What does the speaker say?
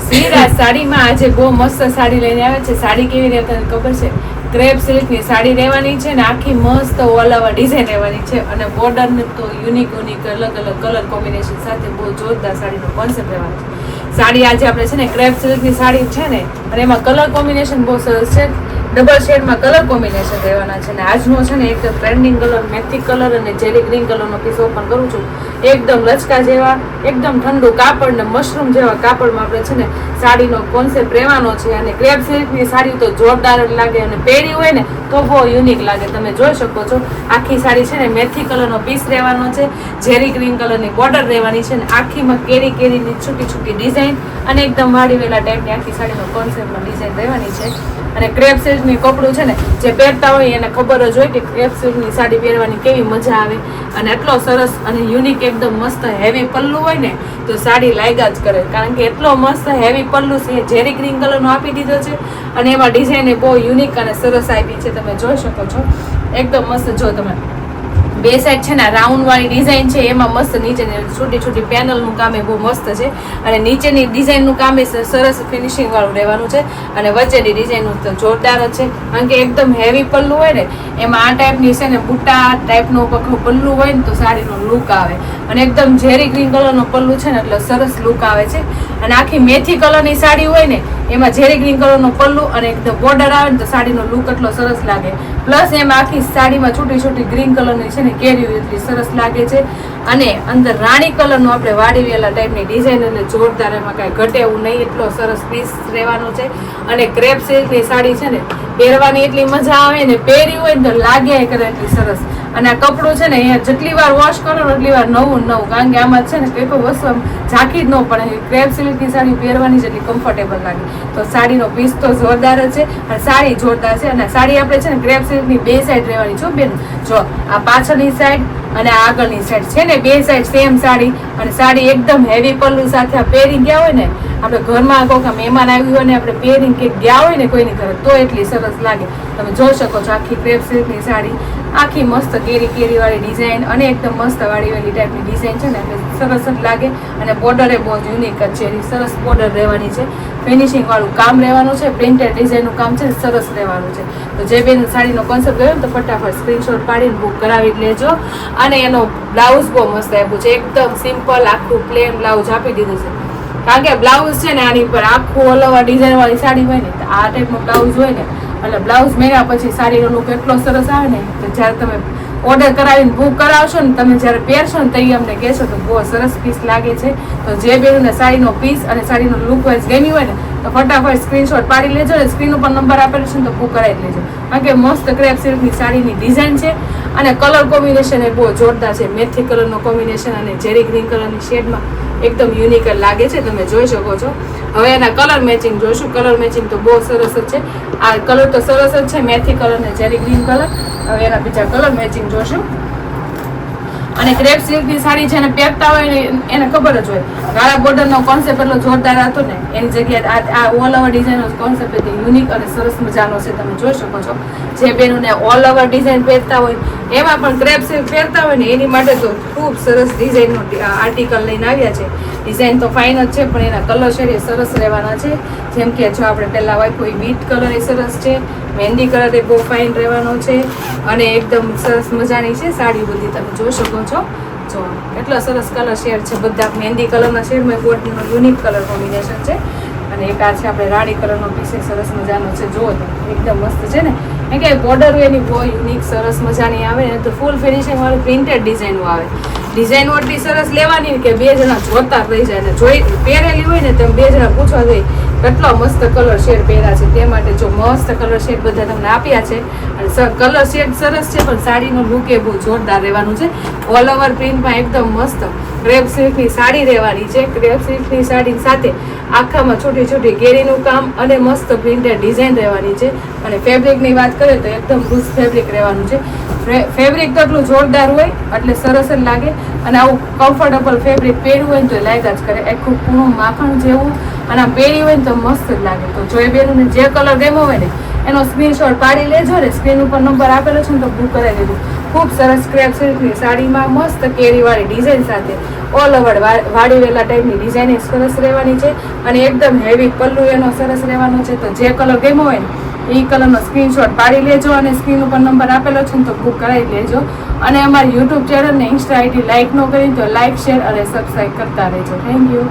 શ્રીરાજ સાડીમાં આજે બહુ મસ્ત સાડી લઈને આવે છે. સાડી કેવી રીતે તને ખબર છે? ક્રેપ સિલ્કની સાડી રહેવાની છે ને આખી મસ્ત ઓલ ઓવર ડિઝાઇન રહેવાની છે અને બોર્ડર તો યુનિક અલગ અલગ કલર કોમ્બિનેશન સાથે બહુ જોરદાર સાડીનો કોન્સેપ્ટ રહેવાનો છે. સાડી આજે આપણે છે ને ક્રેપ સિલ્કની સાડી છે ને અને એમાં કલર કોમ્બિનેશન બહુ સરસ છે. ડબલ શેડમાં કલર કોમ્બિનેશન રહેવાના છે અને આજનો છે ને એકદમ ટ્રેન્ડિંગ કલર મેથી કલર અને જેરી ગ્રીન કલરનો પીસ ઓપન કરું છું. એકદમ લચકા જેવા એકદમ ઠંડુ કાપડ ને મશરૂમ જેવા કાપડમાં આપણે છે ને સાડીનો કોન્સેપ્ટ રહેવાનો છે અને ક્રેપ સિલ્કની સાડી તો જોરદાર જ લાગે અને પહેરી હોય ને તો બહુ યુનિક લાગે. તમે જોઈ શકો છો આખી સાડી છે ને મેથી કલરનો પીસ રહેવાનો છે, જેરી ગ્રીન કલરની બોર્ડર રહેવાની છે અને આખીમાં કેરીની છૂટી ડિઝાઇન અને એકદમ વાડીવેલા ટાઈપની આખી સાડીનો કોન્સેપ્ટમાં ડિઝાઇન રહેવાની છે. અને ક્રેપ સિલ્કની કપડું છે ને જે પહેરતા હોય એને ખબર જ હોય કે ક્રેપ સિલ્કની સાડી પહેરવાની કેવી મજા આવે અને એટલો સરસ અને યુનિક એકદમ મસ્ત હેવી પલ્લું હોય ને તો સાડી લાગ્યા જ કરે, કારણ કે એટલો મસ્ત હેવી પલ્લું છે જેરી ગ્રીન કલરનો આપી દીધો છે અને એમાં ડિઝાઇન બહુ યુનિક અને સરસ આપી છે. તમે જોઈ શકો છો એકદમ મસ્ત. જો તમે બે સાઈડ છે ને રાઉન્ડ વાળી ડિઝાઇન છે એમાં મસ્ત નીચેની છોટી પેનલનું કામ એ બહુ મસ્ત છે અને નીચેની ડિઝાઇનનું કામ એ સરસ ફિનિશિંગ વાળું રહેવાનું છે અને વચ્ચેની ડિઝાઇનનું તો જોરદાર જ છે, કારણ કે એકદમ હેવી પલ્લું હોય ને એમાં આ ટાઈપની છે ને બુટ્ટા ટાઈપનું પલ્લું હોય ને તો સાડીનો લુક આવે અને એકદમ ઝેરી ગ્રીન કલરનો પલ્લું છે ને એટલે સરસ લુક આવે છે. અને આખી મેથી કલરની સાડી હોય ને એમાં ઝેરી ગ્રીન કલરનો પલ્લું અને એકદમ બોર્ડર આવે ને તો સાડીનો લુક એટલો સરસ લાગે. પ્લસ એમાં આખી સાડીમાં છોટી ગ્રીન કલરની છે ને કેરી એટલી સરસ લાગે છે અને અંદર રાણી કલરનું આપણે વાડીવેલા ટાઈપની ડિઝાઇન એટલે જોરદાર, એમાં કાંઈ ઘટે એવું નહીં, એટલો સરસ પીસ રહેવાનો છે. અને ક્રેપ સિલ્કની સાડી છે ને પહેરવાની એટલી મજા આવે ને પહેરી હોય ને તો લાગે કરે એટલી સરસ. અને આ કપડું છે ને અહીંયા જેટલી વાર વોશ કરો ને એટલી વાર નવું, કારણ કે આમાં છે ને કોઈ પણ વસ્તુ ઝાંખી જ ન પડે. ક્રેપ સિલ્કની સાડી પહેરવાની જેટલી કમ્ફર્ટેબલ લાગે. તો સાડીનો પીસ તો જોરદાર જ છે અને સાડી જોરદાર છે. અને સાડી આપણે છે ને ક્રેપ સિલ્કની બે સાઈડ રહેવાની છો બેન. જો આ પાછળની સાઈડ અને આગળની સાઈડ છે ને બે સાઈડ સેમ સાડી અને સાડી એકદમ હેવી પલ્લુ સાથે આ પહેરી ગયા હોય ને આપણે ઘરમાં કોઈ મહેમાન આવ્યું હોય ને આપણે પહેરીને કે ગયા હોય ને કોઈની ઘરે તો એટલી સરસ લાગે. તમે જોઈ શકો છો આખી ક્રેપ સિલ્કની સાડી આખી મસ્ત કેરી વાળી ડિઝાઇન અને એકદમ મસ્ત વાળી ટાઈપની ડિઝાઇન છે ને એટલે સરસ જ લાગે. અને બોર્ડર એ બહુ યુનિક જ છે, એની સરસ બોર્ડર રહેવાની છે, ફિનિશિંગ વાળું કામ રહેવાનું છે, પ્રિન્ટેડ ડિઝાઇનનું કામ છે સરસ રહેવાનું છે. તો જે બેન સાડીનો કોન્સેપ્ટ ગયો ને તો ફટાફટ સ્ક્રીનશોટ પાડીને બુક કરાવી લેજો. અને એનો બ્લાઉઝ બહુ મસ્ત આપ્યું છે, એકદમ સિમ્પલ આખું પ્લેન બ્લાઉઝ આપી દીધું છે, કારણ કે બ્લાઉઝ છે ને આની પર આખું ઓલ ઓવર ડિઝાઇન વાળી સાડી હોય ને આ ટાઈપનું બ્લાઉઝ હોય ને એટલે બ્લાઉઝ મેળ્યા પછી સાડીનો લુક એટલો સરસ આવે ને તો જ્યારે તમે ઓર્ડર કરાવીને બુક કરાવશો ને તમે જ્યારે પહેરશો ને તઈ અમને કહેશો તો બહુ સરસ પીસ લાગે છે. તો જે બેનને સાડીનો પીસ અને સાડીનો લુક વાઇઝ ગમી હોય ને તો ફટાફટ સ્ક્રીનશોટ પાડી લેજો ને સ્ક્રીન ઉપર નંબર આપેલો છે ને તો બુક કરાવી લેજો, કારણ કે મસ્ત ક્રેપ સિલ્કની સાડીની ડિઝાઇન છે અને કલર કોમ્બિનેશન એ બહુ જોરદાર છે. મેથી કલરનો કોમ્બિનેશન અને જેરી ગ્રીન કલરની શેડમાં એકદમ યુનિક લાગે છે. તમે જોઈ શકો છો. હવે એના કલર મેચિંગ જોઈશું. કલર મેચિંગ તો બહુ સરસ જ છે. આ કલર તો સરસ જ છે, મેથી કલર ને જેરી ગ્રીન કલર. હવે એના બીજા કલર મેચિંગ જોઈશું. અને ક્રેપ સિલ્કની સાડી છે ને પહેરતા હોય ને એને ખબર જ હોય ગાળા બોર્ડરનો કોન્સેપ્ટ એટલો જોરદાર હતો ને એની જગ્યાએ આ ઓલ ઓવર ડિઝાઇનનો કોન્સેપ્ટ યુનિક અને સરસ મજાનો છે. તમે જોઈ શકો છો જે બેનોને ઓલ ઓવર ડિઝાઇન પહેરતા હોય એમાં પણ ક્રેપ સિલ્ક પહેરતા હોય ને એની માટે તો ખૂબ સરસ ડિઝાઇનનો આર્ટિકલ લઈને આવ્યા છે. ડિઝાઇન તો ફાઇન જ છે પણ એના કલર શેડ એ સરસ રહેવાના છે. જેમ કે જો આપણે પહેલાં હોય કોઈ બીટ કલર એ સરસ છે, મહેંદી કલર એ બહુ ફાઇન રહેવાનો છે અને એકદમ સરસ મજાની છે સાડી બધી. તમે જોઈ શકો છો જો કેટલો સરસ કલર શેડ છે, બધા મહેંદી કલરના શેડમાં ગોલ્ડનો યુનિક કલર કોમ્બિનેશન છે. અને એક આ છે આપણે રાણી કલરનો પીસ સરસ મજાનો છે. જુઓ તો એકદમ મસ્ત છે ને, કારણ કે બોર્ડર એની બહુ યુનિક સરસ મજાની આવે ને તો ફૂલ ફિનિશિંગ વાળું પ્રિન્ટેડ ડિઝાઇનનું આવે. ડિઝાઇન એટલી સરસ લેવાની કે બે જણા જોતા રહી જાય ને જોઈ પહેરેલી હોય ને તેમ બે જણા પૂછવા જોઈએ કેટલો મસ્ત કલર શેડ પહેર્યા છે. તે માટે જો મસ્ત કલર શેડ બધા તમને આપ્યા છે અને કલર શેડ સરસ છે પણ સાડીનો લુક એ બહુ જોરદાર રહેવાનું છે. ઓલ ઓવર પ્રિન્ટમાં એકદમ મસ્ત ક્રેપ સિલ્કની સાડી રહેવાની છે. ક્રેપ સિલ્કની સાડી સાથે આખામાં છોટી કેરીનું કામ અને મસ્ત પ્રિન્ટેડ ડિઝાઇન રહેવાની છે. અને ફેબ્રિકની વાત કરીએ તો એકદમ લૂઝ ફેબ્રિક રહેવાનું છે. ફેબ્રિક તો એટલું જોરદાર હોય એટલે સરસ જ લાગે અને આવું કમ્ફર્ટેબલ ફેબ્રિક પહેર્યું હોય ને તો લાગ્યા જ કરે, આખું પૂરું માખણ જેવું અને આમ પહેર્યું હોય ને તો મસ્ત જ લાગે. તો જો એ બેનને જે કલર ગમ્યો હોય ને એનો સ્ક્રીનશોટ પાડી લેજો ને સ્ક્રીન ઉપર નંબર આપેલો છે ને તો બુક કરાવી લેજો. ખૂબ સરસ ક્રેપ સિલ્કની સાડીમાં મસ્ત કેરીવાળી ડિઝાઇન સાથે ઓલ ઓવર વાડીવેલા ટાઈપની ડિઝાઇન સરસ રહેવાની છે અને એકદમ હેવી પલ્લુ એનો સરસ રહેવાનો છે. તો જે કલર ગમ્યો હોય ને એ કલરનો સ્ક્રીનશોટ પાડી લેજો અને સ્ક્રીન ઉપર નંબર આપેલો છે ને તો બુક કરાવી લેજો. અને અમારી યુટ્યુબ ચેનલ ને ઇન્સ્ટા આઈડી લાઇક ન કરી તો લાઇક, શેર અને સબસ્ક્રાઈબ કરતા રહેજો. Thank you.